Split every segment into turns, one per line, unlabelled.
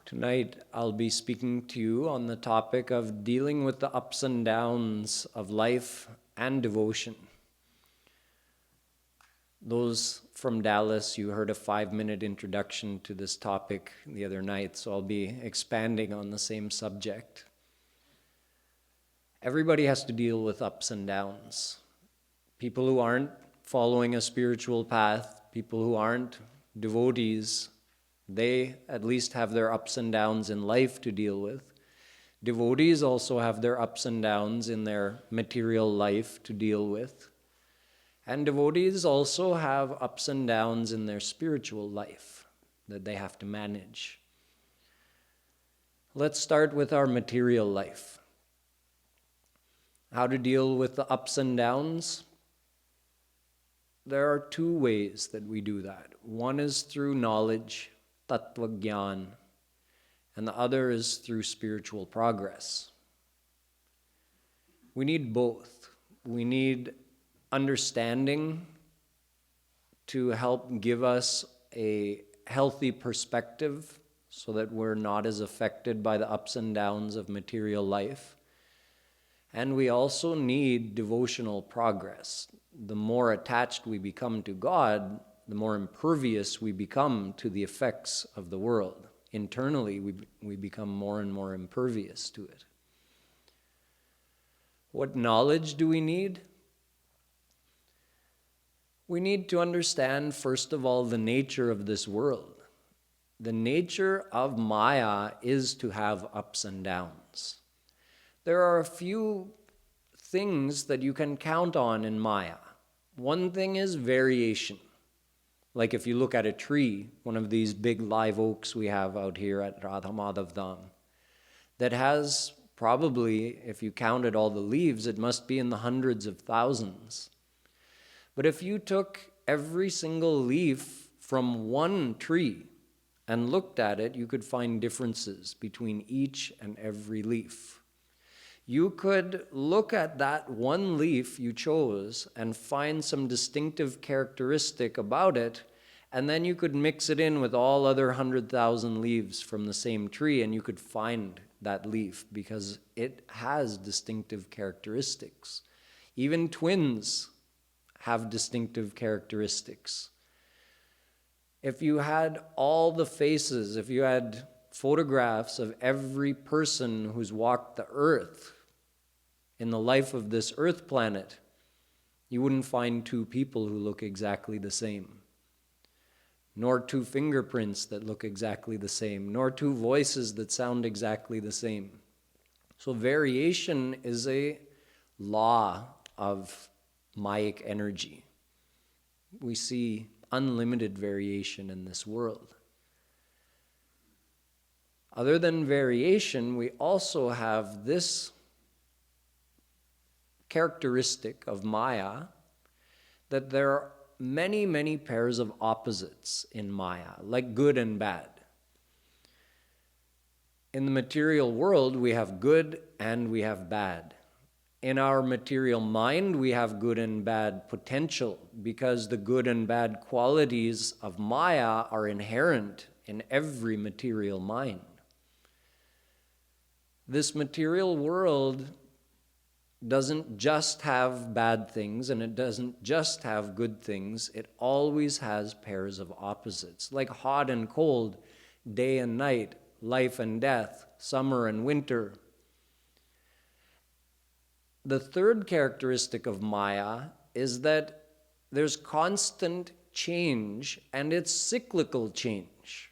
Tonight, I'll be speaking to you on the topic of dealing with the ups and downs of life and devotion. Those from Dallas, you heard a 5-minute introduction to this topic the other night, so I'll be expanding on the same subject. Everybody has to deal with ups and downs. People who aren't following a spiritual path, people who aren't devotees, they at least have their ups and downs in life to deal with. Devotees also have their ups and downs in their material life to deal with. And devotees also have ups and downs in their spiritual life that they have to manage. Let's start with our material life. How to deal with the ups and downs? There are two ways that we do that. One is through knowledge, tattva gyan, and the other is through spiritual progress. We need both. We need understanding to help give us a healthy perspective so that we're not as affected by the ups and downs of material life. And we also need devotional progress. The more attached we become to God, the more impervious we become to the effects of the world. Internally, we become more and more impervious to it. What knowledge do we need? We need to understand, first of all, the nature of this world. The nature of Maya is to have ups and downs. There are a few things that you can count on in Maya. One thing is variation. Like if you look at a tree, one of these big live oaks we have out here at Radha Madhav Dham, that has probably, if you counted all the leaves, it must be in the hundreds of thousands. But if you took every single leaf from one tree and looked at it, you could find differences between each and every leaf. You could look at that one leaf you chose and find some distinctive characteristic about it, and then you could mix it in with all other 100,000 leaves from the same tree, and you could find that leaf because it has distinctive characteristics. Even twins have distinctive characteristics. If you had all the faces, if you had photographs of every person who's walked the earth in the life of this earth planet, you wouldn't find two people who look exactly the same, nor two fingerprints that look exactly the same, nor two voices that sound exactly the same. So variation is a law of Mayic energy. We see unlimited variation in this world. Other than variation, we also have this characteristic of Maya, that there are many, many pairs of opposites in Maya, like good and bad. In the material world, we have good and we have bad. In our material mind, we have good and bad potential because the good and bad qualities of Maya are inherent in every material mind. This material world doesn't just have bad things and it doesn't just have good things. It always has pairs of opposites, like hot and cold, day and night, life and death, summer and winter. The third characteristic of Maya is that there's constant change and it's cyclical change.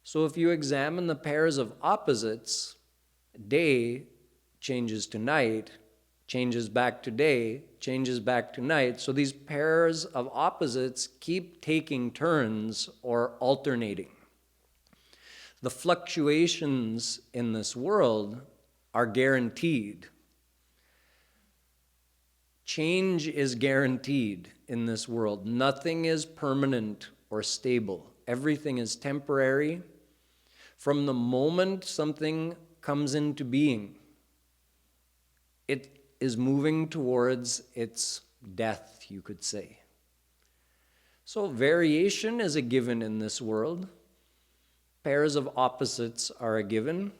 So if you examine the pairs of opposites, day changes to night, changes back to day, changes back to night. So these pairs of opposites keep taking turns or alternating. The fluctuations in this world are guaranteed. Change is guaranteed in this world. Nothing is permanent or stable. Everything is temporary. From the moment something comes into being, it is moving towards its death, you could say. So variation is a given in this world. pairs of opposites are a given,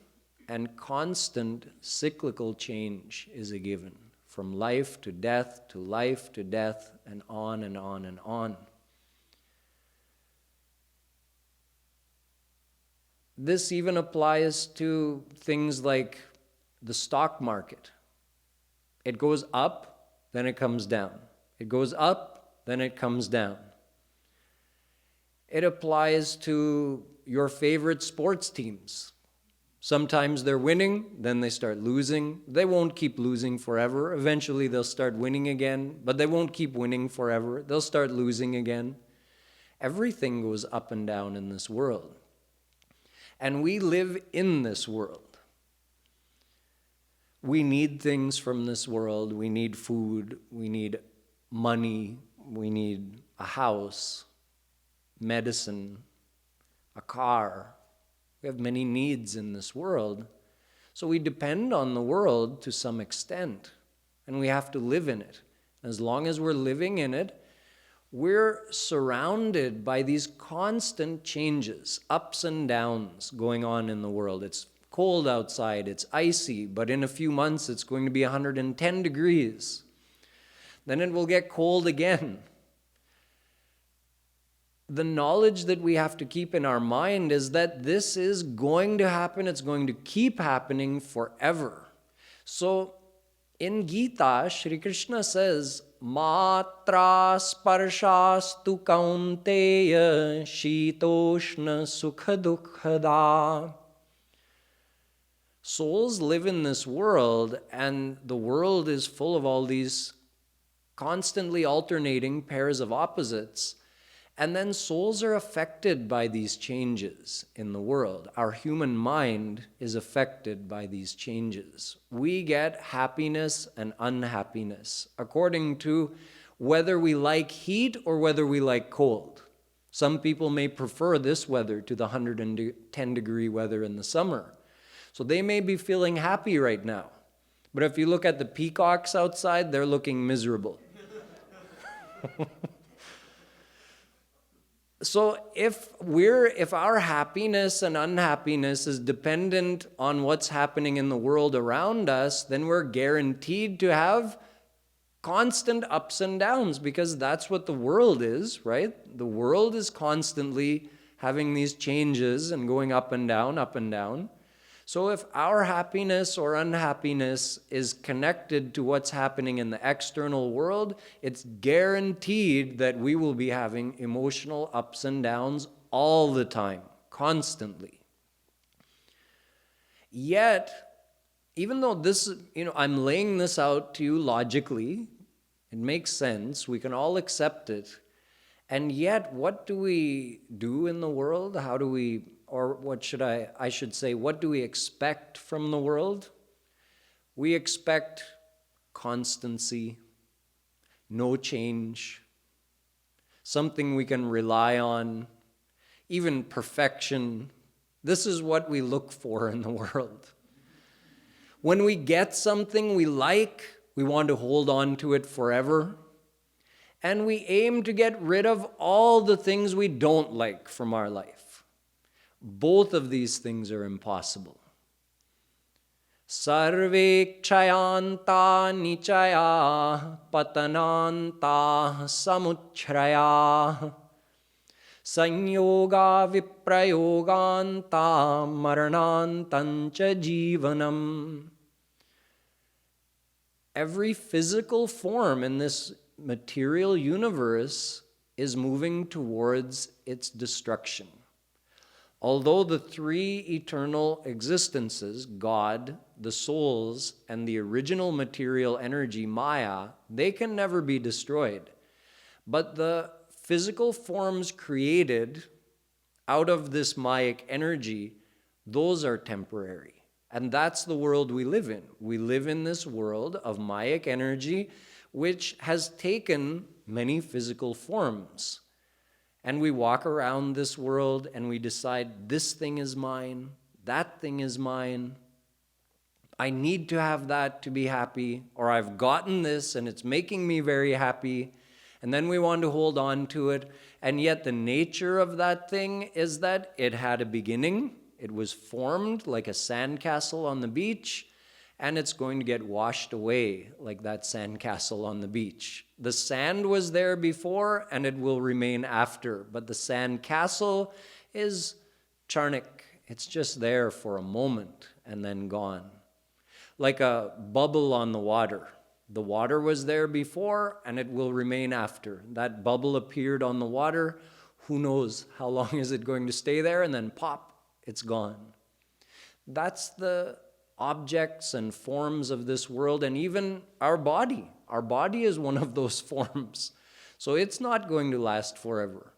and constant cyclical change is a given, from life to death to life to death, and on and on and on. This even applies to things like the stock market. It goes up, then it comes down. It goes up, then it comes down. It applies to your favorite sports teams. Sometimes they're winning, then they start losing. They won't keep losing forever. Eventually they'll start winning again, but they won't keep winning forever. They'll start losing again. Everything goes up and down in this world. And we live in this world. We need things from this world. We need food. We need money. We need a house, medicine, a car. We have many needs in this world. So we depend on the world to some extent. And we have to live in it. As long as we're living in it, we're surrounded by these constant changes, ups and downs going on in the world. It's cold outside, it's icy, but in a few months it's going to be 110 degrees. Then it will get cold again. The knowledge that we have to keep in our mind is that this is going to happen, it's going to keep happening forever. So in Gita, Shri Krishna says, Matra sparshastu kaunteya shitoshna sukha dukhada. Souls live in this world, and the world is full of all these constantly alternating pairs of opposites. And then souls are affected by these changes in the world. Our human mind is affected by these changes. We get happiness and unhappiness according to whether we like heat or whether we like cold. Some people may prefer this weather to the 110 degree weather in the summer. So they may be feeling happy right now. But if you look at the peacocks outside, they're looking miserable. So if our happiness and unhappiness is dependent on what's happening in the world around us, then we're guaranteed to have constant ups and downs, because that's what the world is, right? The world is constantly having these changes and going up and down, up and down. So if our happiness or unhappiness is connected to what's happening in the external world, it's guaranteed that we will be having emotional ups and downs all the time, constantly. Yet, even though this, I'm laying this out to you logically, it makes sense, we can all accept it, and yet what do we do in the world? How do we, or what should I should say, what do we expect from the world? We expect constancy, no change, something we can rely on, even perfection. This is what we look for in the world. When we get something we like, we want to hold on to it forever. And we aim to get rid of all the things we don't like from our life. Both of these things are impossible. Sarve kshayanta nichaya patananta samuchraya sanyoga viprayoganta maranantancha jivanam. Every physical form in this material universe is moving towards its destruction. Although the three eternal existences, God, the souls, and the original material energy, Maya, they can never be destroyed. But the physical forms created out of this Mayic energy, those are temporary. And that's the world we live in. We live in this world of Mayic energy, which has taken many physical forms. And we walk around this world and we decide, this thing is mine, that thing is mine. I need to have that to be happy, or I've gotten this and it's making me very happy. And then we want to hold on to it. And yet the nature of that thing is that it had a beginning. It was formed like a sandcastle on the beach, and it's going to get washed away like that sandcastle on the beach. The sand was there before, and it will remain after. But the sandcastle is charnik. It's just there for a moment and then gone. Like a bubble on the water. The water was there before, and it will remain after. That bubble appeared on the water. Who knows how long is it going to stay there? And then pop, it's gone. That's the objects and forms of this world, and even our body. Our body is one of those forms. So it's not going to last forever.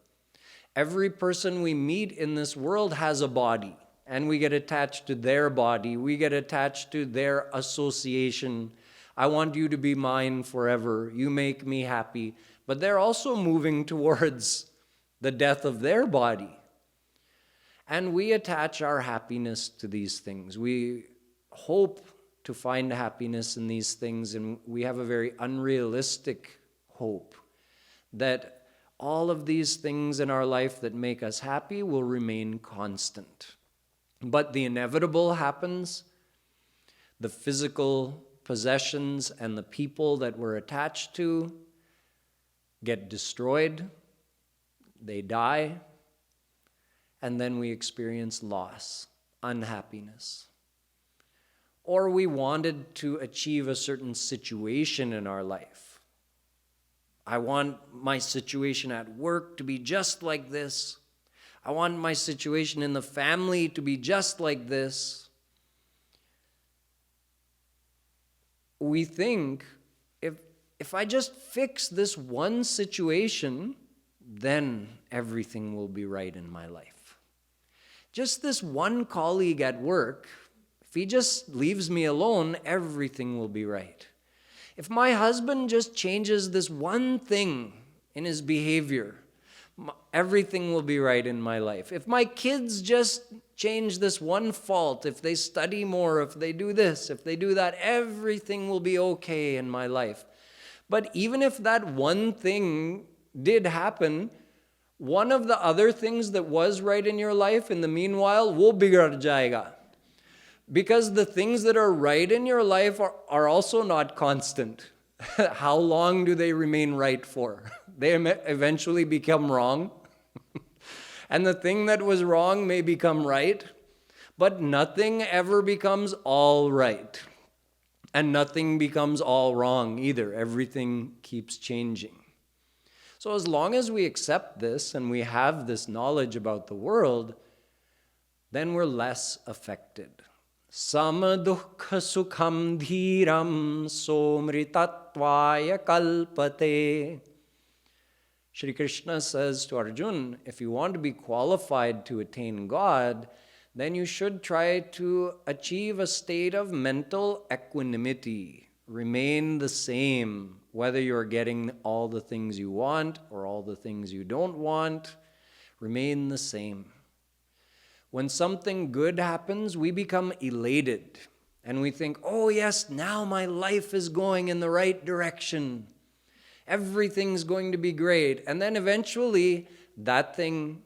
Every person we meet in this world has a body, and we get attached to their body. We get attached to their association. I want you to be mine forever. You make me happy. But they're also moving towards the death of their body. And we attach our happiness to these things. We hope to find happiness in these things, and we have a very unrealistic hope that all of these things in our life that make us happy will remain constant. But the inevitable happens. The physical possessions and the people that we're attached to get destroyed, they die, and then we experience loss, unhappiness. Or we wanted to achieve a certain situation in our life. I want my situation at work to be just like this. I want my situation in the family to be just like this. We think, if I just fix this one situation, then everything will be right in my life. Just this one colleague at work, if he just leaves me alone, everything will be right. If my husband just changes this one thing in his behavior, everything will be right in my life. If my kids just change this one fault, if they study more, if they do this, if they do that, everything will be okay in my life. But even if that one thing did happen, one of the other things that was right in your life in the meanwhile, wo bigar jayega. Because the things that are right in your life are also not constant. How long do they remain right for? They eventually become wrong. And the thing that was wrong may become right. But nothing ever becomes all right. And nothing becomes all wrong either. Everything keeps changing. So as long as we accept this and we have this knowledge about the world, then we're less affected. Samadukha sukham dhiram somritatvaya kalpate. Shri Krishna says to Arjuna, if you want to be qualified to attain God, then you should try to achieve a state of mental equanimity. Remain the same, whether you're getting all the things you want or all the things you don't want. Remain the same. When something good happens, we become elated. And we think, oh yes, now my life is going in the right direction. Everything's going to be great. And then eventually, that thing,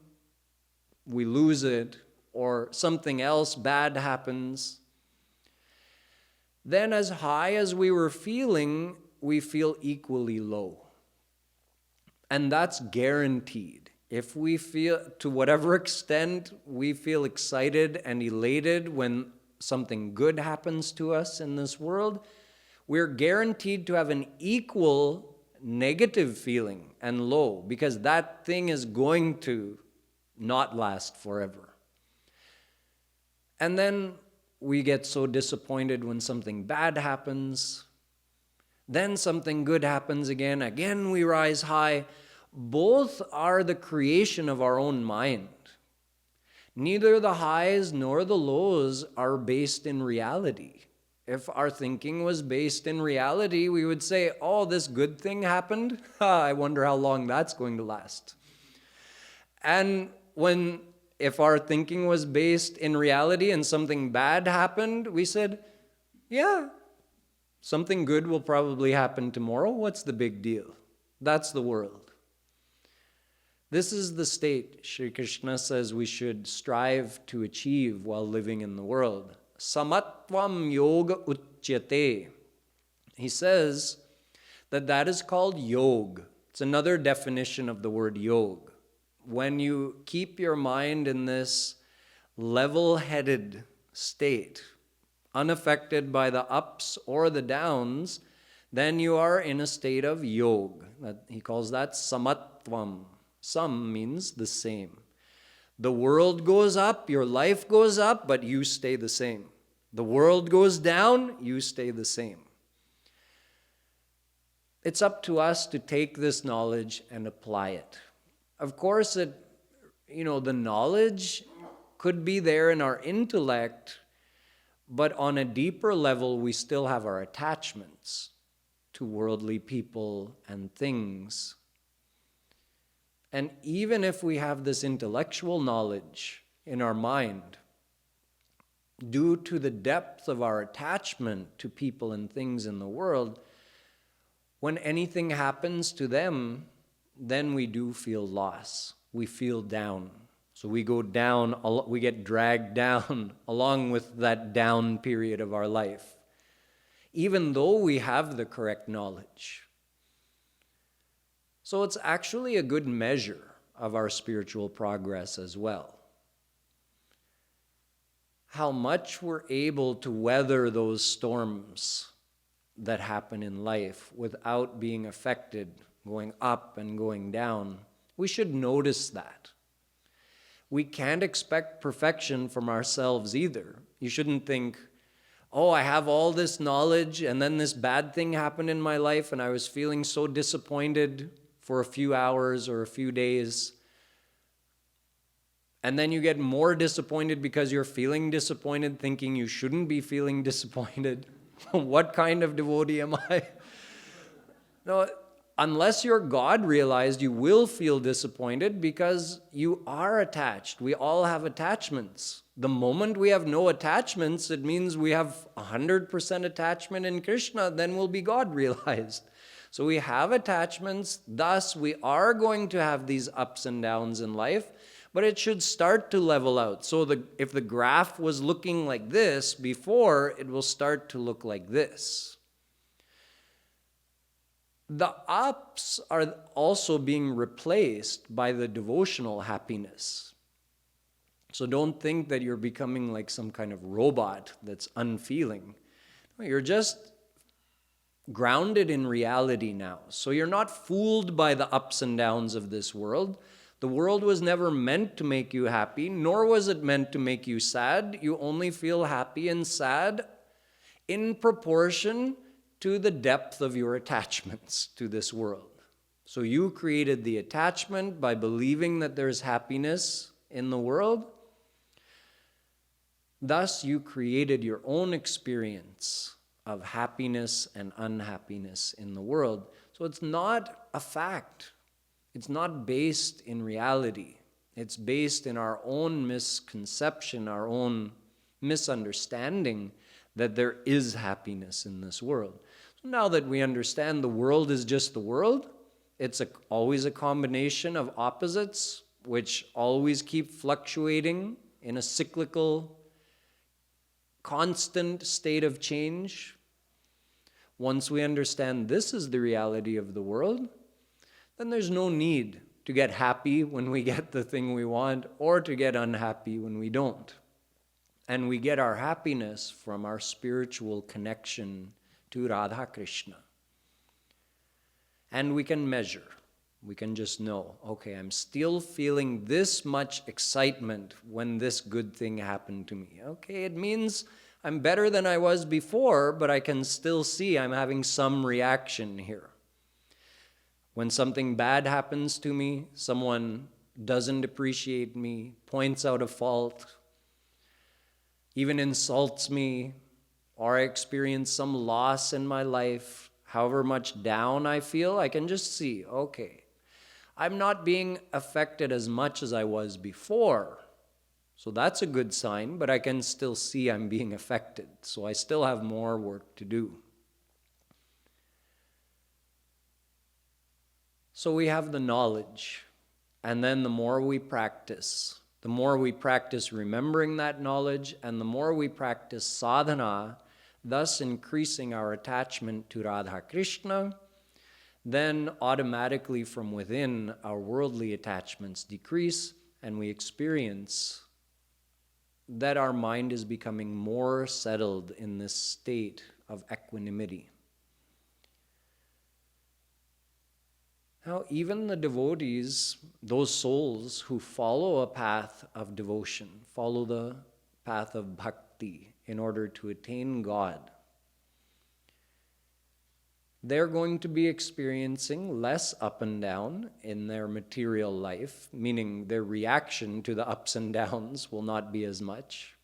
we lose it, or something else bad happens. Then as high as we were feeling, we feel equally low. And that's guaranteed. If we feel, to whatever extent we feel excited and elated when something good happens to us in this world, we're guaranteed to have an equal negative feeling and low, because that thing is going to not last forever. And then we get so disappointed when something bad happens. Then something good happens again. Again we rise high. Both are the creation of our own mind. Neither the highs nor the lows are based in reality. If our thinking was based in reality, we would say, oh, this good thing happened? I wonder how long that's going to last. And if our thinking was based in reality and something bad happened, we said, yeah, something good will probably happen tomorrow. What's the big deal? That's the world. This is the state Sri Krishna says we should strive to achieve while living in the world. Samatvam yoga uchyate. He says that is called yoga. It's another definition of the word yoga. When you keep your mind in this level-headed state, unaffected by the ups or the downs, then you are in a state of yoga. He calls that samatvam. Sam means the same. The world goes up, your life goes up, but you stay the same. The world goes down, you stay the same. It's up to us to take this knowledge and apply it. Of course, the knowledge could be there in our intellect, but on a deeper level, we still have our attachments to worldly people and things. And even if we have this intellectual knowledge in our mind, due to the depth of our attachment to people and things in the world, when anything happens to them, then we do feel loss. We feel down. So we go down, we get dragged down along with that down period of our life, even though we have the correct knowledge. So it's actually a good measure of our spiritual progress as well. How much we're able to weather those storms that happen in life without being affected, going up and going down. We should notice that. We can't expect perfection from ourselves either. You shouldn't think, oh, I have all this knowledge and then this bad thing happened in my life and I was feeling so disappointed for a few hours or a few days. And then you get more disappointed because you're feeling disappointed, thinking you shouldn't be feeling disappointed. What kind of devotee am I? No, unless you're God realized, you will feel disappointed because you are attached. We all have attachments. The moment we have no attachments, it means we have 100% attachment in Krishna, then we'll be God realized. So we have attachments, thus we are going to have these ups and downs in life, but it should start to level out. So if the graph was looking like this before, it will start to look like this. The ups are also being replaced by the devotional happiness. So don't think that you're becoming like some kind of robot that's unfeeling. You're just grounded in reality now. So you're not fooled by the ups and downs of this world. The world was never meant to make you happy, nor was it meant to make you sad. You only feel happy and sad in proportion to the depth of your attachments to this world. So you created the attachment by believing that there's happiness in the world. Thus, you created your own experience of happiness and unhappiness in the world. So it's not a fact. It's not based in reality. It's based in our own misconception, our own misunderstanding that there is happiness in this world. So now that we understand the world is just the world, it's always a combination of opposites which always keep fluctuating in a cyclical, constant state of change. Once we understand this is the reality of the world, then there's no need to get happy when we get the thing we want or to get unhappy when we don't. And we get our happiness from our spiritual connection to Radha Krishna. And we can measure. We can just know, okay, I'm still feeling this much excitement when this good thing happened to me. Okay, it means I'm better than I was before, but I can still see I'm having some reaction here. When something bad happens to me, someone doesn't appreciate me, points out a fault, even insults me, or I experience some loss in my life, however much down I feel, I can just see, okay, I'm not being affected as much as I was before. So that's a good sign, but I can still see I'm being affected. So I still have more work to do. So we have the knowledge, and then the more we practice remembering that knowledge, and the more we practice sadhana, thus increasing our attachment to Radha Krishna, then automatically from within our worldly attachments decrease, and we experience that our mind is becoming more settled in this state of equanimity. Now, even the devotees, those souls who follow a path of devotion, follow the path of bhakti in order to attain God, they're going to be experiencing less up and down in their material life, meaning their reaction to the ups and downs will not be as much.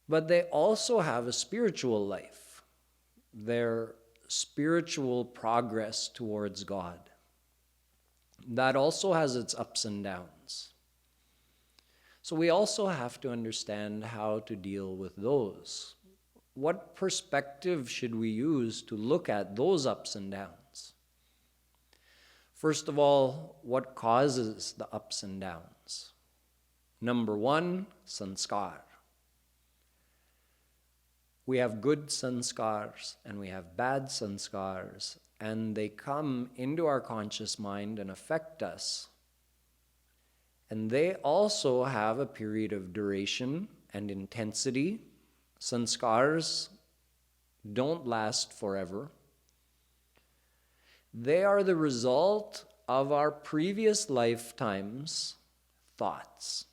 But they also have a spiritual life. Their spiritual progress towards God, that also has its ups and downs. So we also have to understand how to deal with those. What perspective should we use to look at those ups and downs? First of all, what causes the ups and downs? Number one, sanskar. We have good sanskars and we have bad sanskars, and they come into our conscious mind and affect us. And they also have a period of duration and intensity. Sanskars don't last forever. They are the result of our previous lifetimes' thoughts.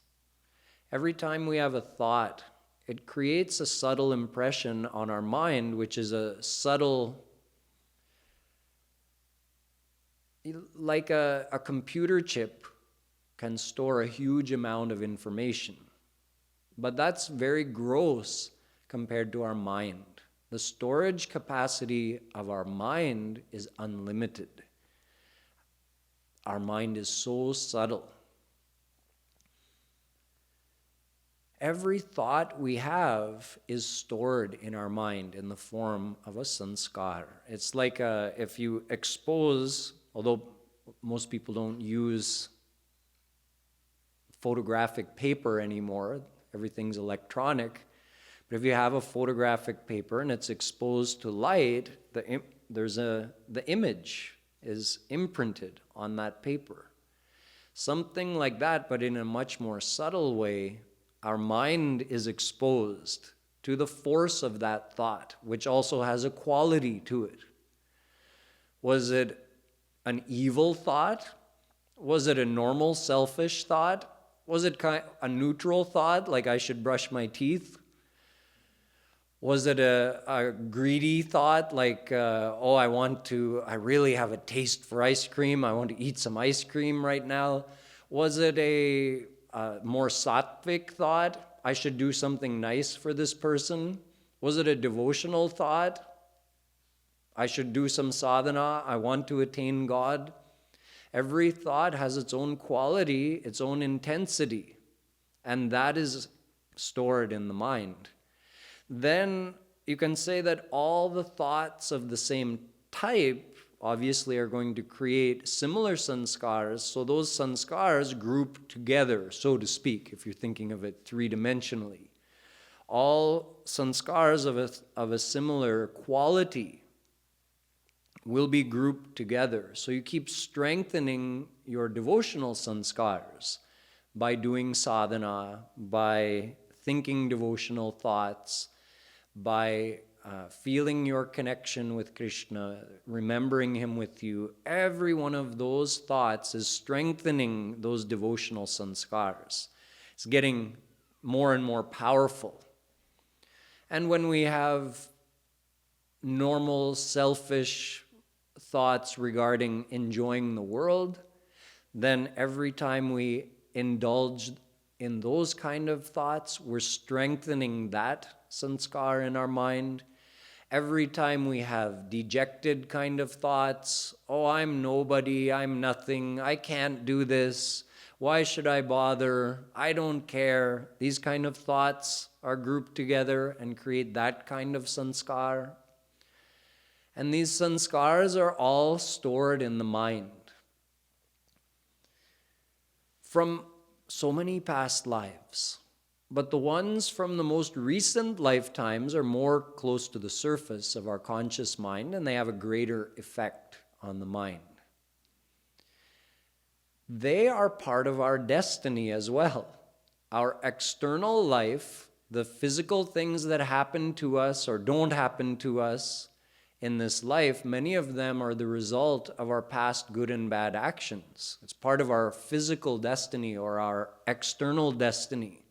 Every time we have a thought, it creates a subtle impression on our mind, which is a subtle, like a computer chip can store a huge amount of information. But that's very gross compared to our mind. The storage capacity of our mind is unlimited. Our mind is so subtle. Every thought we have is stored in our mind in the form of a sanskar. It's like if you expose, although most people don't use photographic paper anymore, everything's electronic, but if you have a photographic paper and it's exposed to light, the image is imprinted on that paper. Something like that, but in a much more subtle way. Our mind is exposed to the force of that thought, which also has a quality to it. Was it an evil thought? Was it a normal, selfish thought? Was it a neutral thought, like I should brush my teeth? Was it a greedy thought, like, I really have a taste for ice cream, I want to eat some ice cream right now? Was it a more sattvic thought, I should do something nice for this person? Was it a devotional thought, I should do some sadhana, I want to attain God? Every thought has its own quality, its own intensity, and that is stored in the mind. Then you can say that all the thoughts of the same type obviously are going to create similar sanskars, so those sanskars group together, so to speak, if you're thinking of it three-dimensionally. All sanskars of a similar quality will be grouped together. So you keep strengthening your devotional sanskars by doing sadhana, by thinking devotional thoughts, by feeling your connection with Krishna, remembering him with you. Every one of those thoughts is strengthening those devotional sanskars. It's getting more and more powerful. And when we have normal, selfish thoughts regarding enjoying the world, then every time we indulge in those kind of thoughts, we're strengthening that sanskar in our mind. Every time we have dejected kind of thoughts, oh, I'm nobody, I'm nothing, I can't do this, why should I bother, I don't care, these kind of thoughts are grouped together and create that kind of sanskar. And these sanskars are all stored in the mind from so many past lives. But the ones from the most recent lifetimes are more close to the surface of our conscious mind, and they have a greater effect on the mind. They are part of our destiny as well. Our external life, the physical things that happen to us or don't happen to us in this life, many of them are the result of our past good and bad actions. It's part of our physical destiny or our external destiny.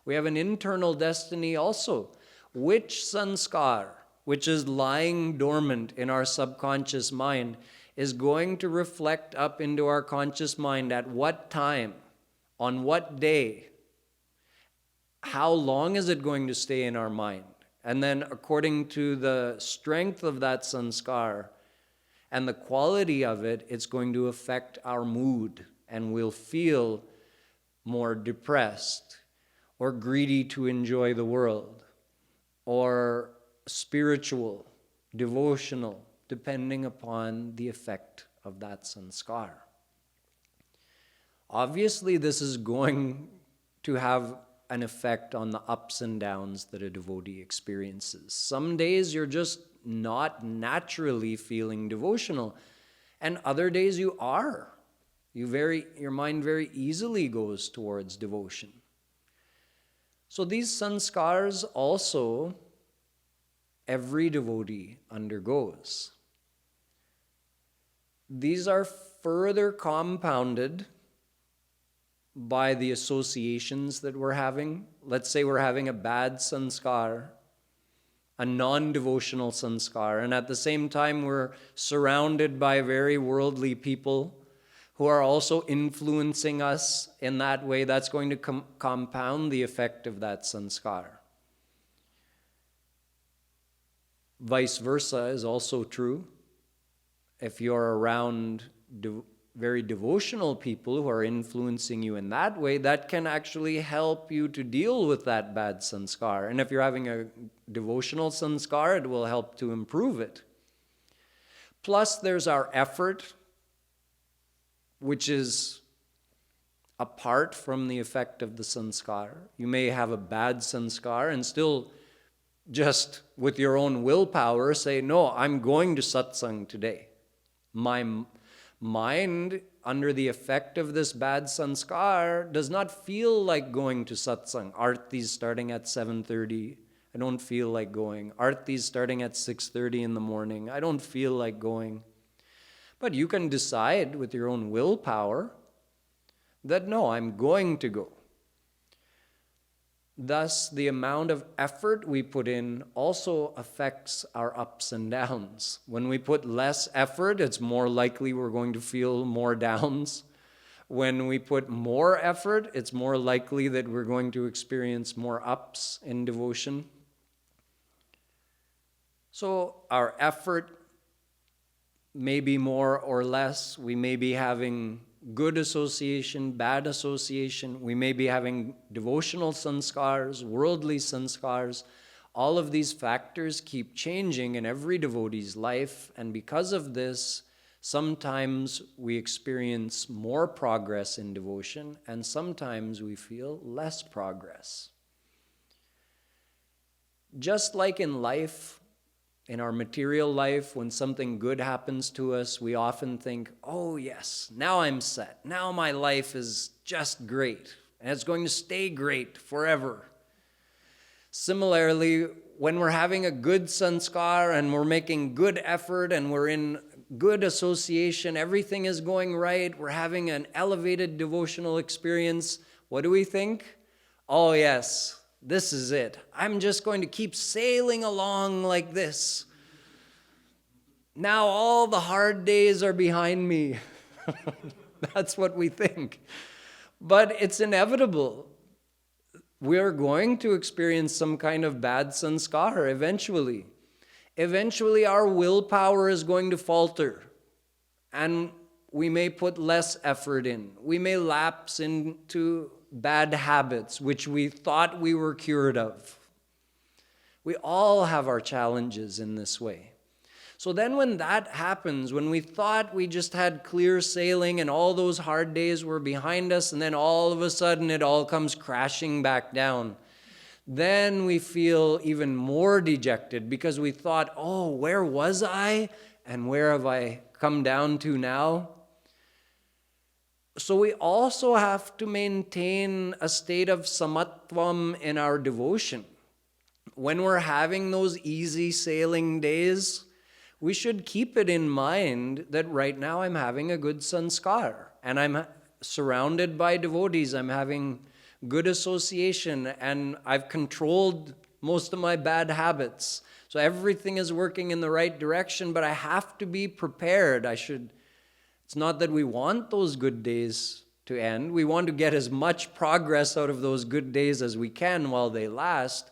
We have an internal destiny also. Which sanskar, which is lying dormant in our subconscious mind, is going to reflect up into our conscious mind at what time, on what day, how long is it going to stay in our mind? And then according to the strength of that sanskar and the quality of it, it's going to affect our mood, and we'll feel more depressed or greedy to enjoy the world or spiritual, devotional, depending upon the effect of that sanskar. Obviously, this is going to have an effect on the ups and downs that a devotee experiences. Some days you're just not naturally feeling devotional, and other days you are. Your mind very easily goes towards devotion. So these sanskars also, every devotee undergoes. These are further compounded by the associations that we're having. Let's say we're having a bad sanskar, a non-devotional sanskar, and at the same time we're surrounded by very worldly people who are also influencing us in that way. That's going to compound the effect of that sanskar. Vice versa is also true. If you're around very devotional people who are influencing you in that way, that can actually help you to deal with that bad sanskar. And if you're having a devotional sanskar, it will help to improve it. Plus, there's our effort, which is apart from the effect of the sanskar. You may have a bad sanskar and still just with your own willpower say, no, I'm going to satsang today. My mind, under the effect of this bad sanskar, does not feel like going to satsang. Arti's starting at 7:30. I don't feel like going. Arti's starting at 6:30 in the morning. I don't feel like going. But you can decide with your own willpower that no, I'm going to go. Thus, the amount of effort we put in also affects our ups and downs. When we put less effort, it's more likely we're going to feel more downs. When we put more effort, it's more likely that we're going to experience more ups in devotion. So our effort may be more or less. We may be having good association, bad association. We may be having devotional sanskars, worldly sanskars. All of these factors keep changing in every devotee's life, and because of this, sometimes we experience more progress in devotion, and sometimes we feel less progress. Just like in life, in our material life, when something good happens to us, we often think, oh yes, now I'm set. Now my life is just great, and it's going to stay great forever. Similarly, when we're having a good sanskar and we're making good effort and we're in good association, everything is going right, we're having an elevated devotional experience, what do we think? Oh yes, this is it. I'm just going to keep sailing along like this. Now all the hard days are behind me. That's what we think. But it's inevitable. We're going to experience some kind of bad sanskar eventually. Eventually our willpower is going to falter, and we may put less effort in. We may lapse into bad habits which we thought we were cured of. We all have our challenges in this way. So then when that happens, when we thought we just had clear sailing and all those hard days were behind us, and then all of a sudden it all comes crashing back down, then we feel even more dejected because we thought, oh, where was I and where have I come down to now? So we also have to maintain a state of samatvam in our devotion. When we're having those easy sailing days, we should keep it in mind that right now I'm having a good sanskar and I'm surrounded by devotees. I'm having good association and I've controlled most of my bad habits. So everything is working in the right direction, but I have to be prepared. It's not that we want those good days to end. We want to get as much progress out of those good days as we can while they last.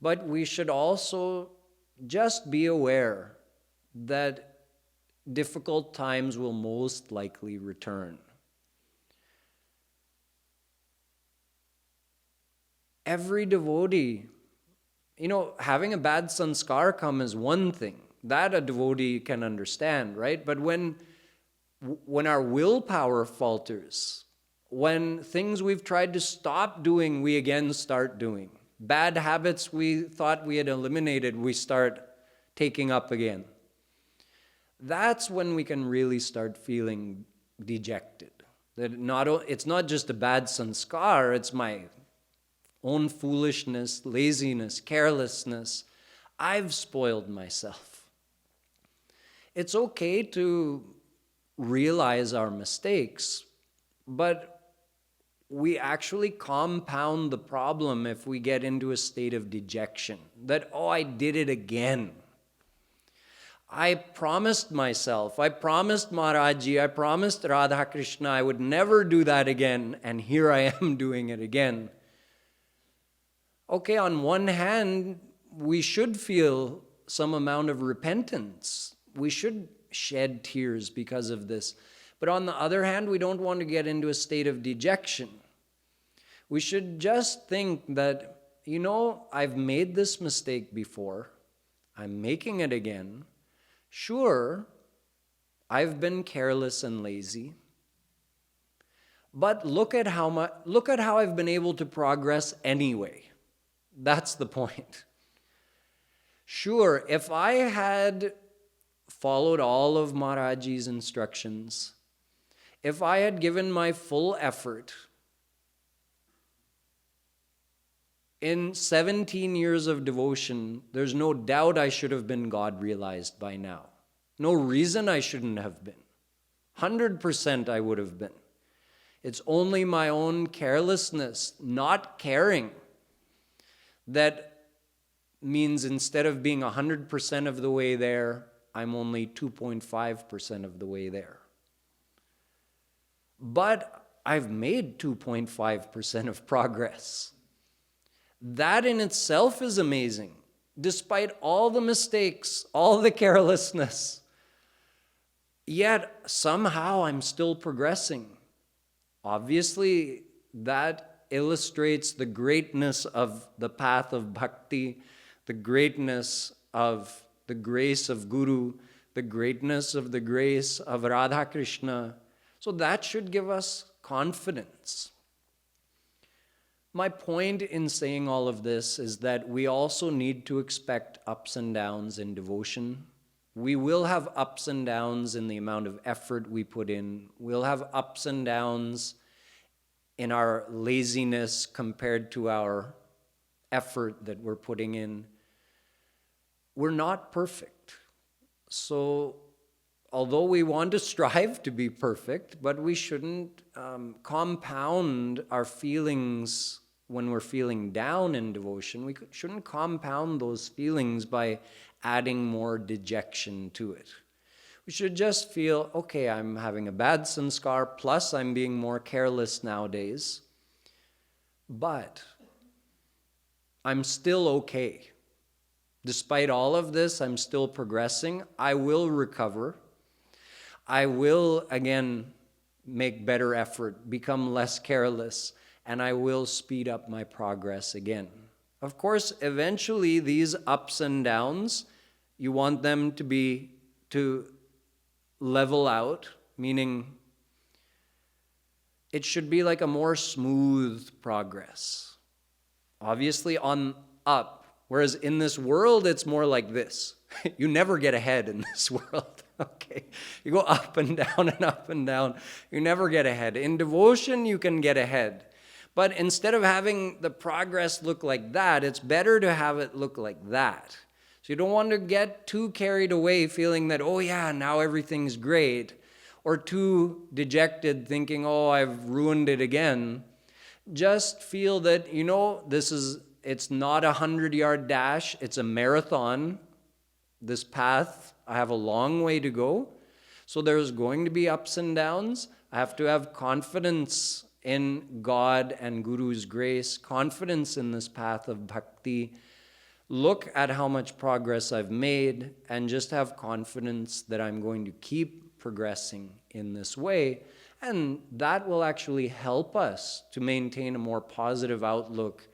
But we should also just be aware that difficult times will most likely return. Every devotee, having a bad sanskar come is one thing. That a devotee can understand, right? But when our willpower falters, when things we've tried to stop doing, we again start doing. Bad habits we thought we had eliminated, we start taking up again. That's when we can really start feeling dejected. That it's not just a bad sanskar, it's my own foolishness, laziness, carelessness. I've spoiled myself. It's okay to realize our mistakes, but we actually compound the problem if we get into a state of dejection. That, I did it again. I promised myself, I promised Maharaji, I promised Radha Krishna I would never do that again, and here I am doing it again. Okay, on one hand, we should feel some amount of repentance. We should shed tears because of this. But on the other hand, we don't want to get into a state of dejection. We should just think that, I've made this mistake before. I'm making it again. Sure, I've been careless and lazy. But look at how I've been able to progress anyway. That's the point. Sure, if I had followed all of Maharaji's instructions, if I had given my full effort, in 17 years of devotion, there's no doubt I should have been God-realized by now. No reason I shouldn't have been. 100% I would have been. It's only my own carelessness, not caring, that means instead of being 100% of the way there, I'm only 2.5% of the way there. But I've made 2.5% of progress. That in itself is amazing. Despite all the mistakes, all the carelessness, yet somehow I'm still progressing. Obviously, that illustrates the greatness of the path of bhakti, the greatness of the grace of Guru, the greatness of the grace of Radha Krishna. So that should give us confidence. My point in saying all of this is that we also need to expect ups and downs in devotion. We will have ups and downs in the amount of effort we put in. We'll have ups and downs in our laziness compared to our effort that we're putting in. We're not perfect. So although we want to strive to be perfect, but we shouldn't compound our feelings when we're feeling down in devotion. We shouldn't compound those feelings by adding more dejection to it. We should just feel, okay, I'm having a bad sanskar, plus I'm being more careless nowadays, but I'm still okay. Despite all of this, I'm still progressing. I will recover. I will, again, make better effort, become less careless, and I will speed up my progress again. Of course, eventually, these ups and downs, you want them to be to level out, meaning it should be like a more smooth progress. Obviously on up, whereas in this world, it's more like this. You never get ahead in this world, okay? You go up and down and up and down. You never get ahead. In devotion, you can get ahead. But instead of having the progress look like that, it's better to have it look like that. So you don't want to get too carried away feeling that, oh yeah, now everything's great, or too dejected thinking, oh, I've ruined it again. Just feel that, it's not a 100-yard dash, it's a marathon. This path, I have a long way to go. So there's going to be ups and downs. I have to have confidence in God and Guru's grace, confidence in this path of bhakti. Look at how much progress I've made and just have confidence that I'm going to keep progressing in this way. And that will actually help us to maintain a more positive outlook,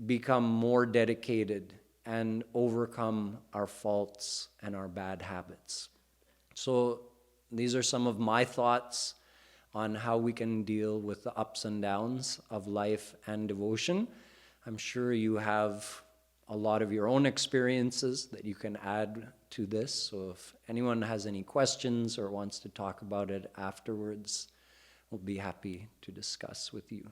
become more dedicated, and overcome our faults and our bad habits. So these are some of my thoughts on how we can deal with the ups and downs of life and devotion. I'm sure you have a lot of your own experiences that you can add to this. So if anyone has any questions or wants to talk about it afterwards, we'll be happy to discuss with you.